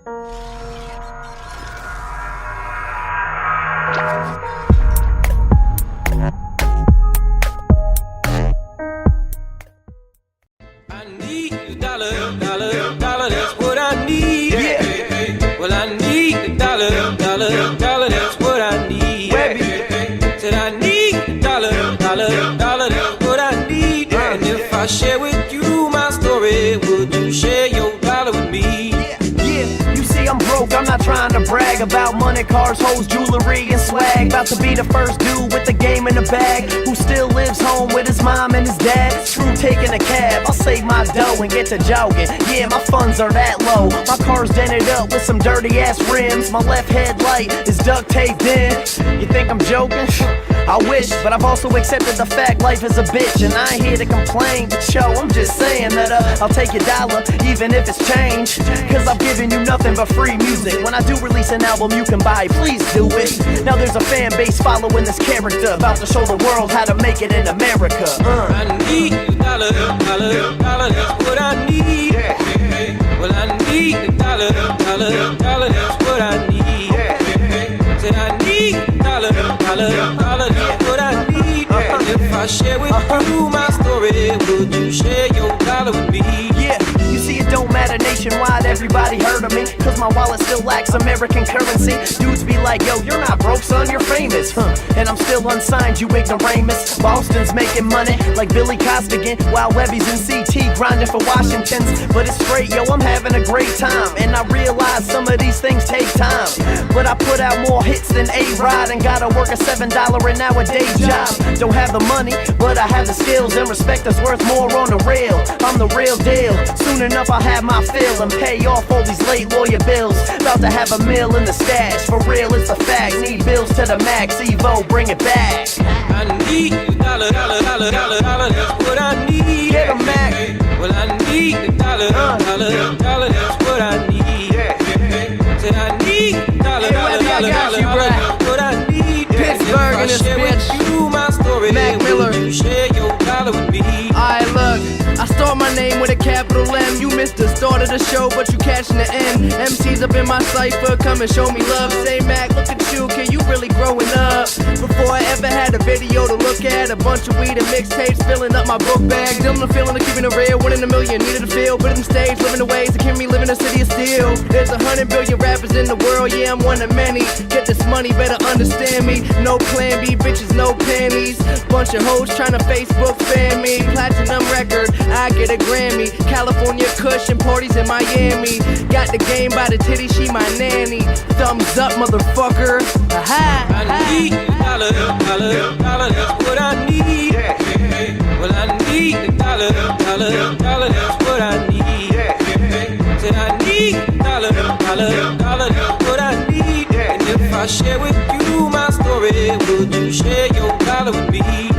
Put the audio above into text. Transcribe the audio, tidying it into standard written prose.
I need a dollar, dollar, dollar, that's what I need. Yeah. Well, I need a dollar, dollar, dollar, that's what I need. Said I need a dollar, dollar, dollar, that's what I need. And if I share with you my story, would you share your dollar with me? You see, I'm broke, I'm not trying to brag about money, cars, hoes, jewelry, and swag. About to be the first dude with the game in the bag, who still lives home with his mom and his dad. Screw taking a cab, I'll save my dough and get to jogging. Yeah, my funds are that low. My car's dented up with some dirty ass rims. My left headlight is duct taped in. You think I'm joking? I wish, but I've also accepted the fact life is a bitch. And I ain't here to complain, but yo, I'm just saying that I'll take your dollar, even if it's change. Cause I've given you nothing but free music. When I do release an album you can buy, please do it. Now there's a fan base following this character, about to show the world how to make it in America. I need a dollar, dollar, dollar, that's what I need. Well, I need a dollar, dollar, dollar, that's what I need. Said I need a dollar, dollar, dollar, that's what I need. And if I share with you my story, would you share your dollar with me? Yeah, you see it don't matter nationwide, everybody heard of me. Cause my wallet still lacks American currency. Dudes be like, yo, you're not broke, son, you're famous. And I'm still unsigned, you ignoramus. Boston's making money like Billy Costigan, while Webby's in CT grinding for Washington's. But it's straight, yo, I'm having a great time. And I realize some of these things take time, but I put out more hits than A-Rod, and gotta work a $7 an hour day job. Don't have the money, but I have the skills, and respect that's worth more on the rail. I'm the real deal. Soon enough I'll have my fill and pay off all these late lawyer bills. About to have a meal in the stash, for real it's a fact. Need bills to the max, Evo, bring it back. I need a dollar, dollar, dollar, dollar, dollar, that's what I need. Get 'em, Mac. Well, I need a dollar, dollar, dollar, that's what I need. Said I need a dollar, dollar, dollar, dollar, that's what I need. Pittsburgh in this bitch. You my story, Mac Miller. would you share your dollar with me? Alright, look, I start my name with a capital M. You missed the start of the show, but you catching the end. MC's up in my cipher, come and show me love. Say, Mac, look at you, kid, you really growing up. Before I ever had a video to look at, a bunch of weed and mixtapes filling up my book bag. Them the feeling of keeping it real, 1 in a million, needed to feel. Put it in stage, living the ways that keep me living in a city of steel. There's 100 billion rappers in the world, yeah, I'm one of many. Get this money, better understand me. No plan B, bitches, no panties. Bunch of hoes tryna Facebook fan me. Platinum record, I get a Grammy. California Kush and parties in Miami. Got the game by the titty, she my nanny. Thumbs up, motherfucker. Aha, I need a dollar, dollar, dollar, that's what I need. Well, I need a dollar, dollar, dollar, that's what I need. Said I need a dollar, dollar, dollar, that's what I need. And if I share with you my story, would you share your dollar with me?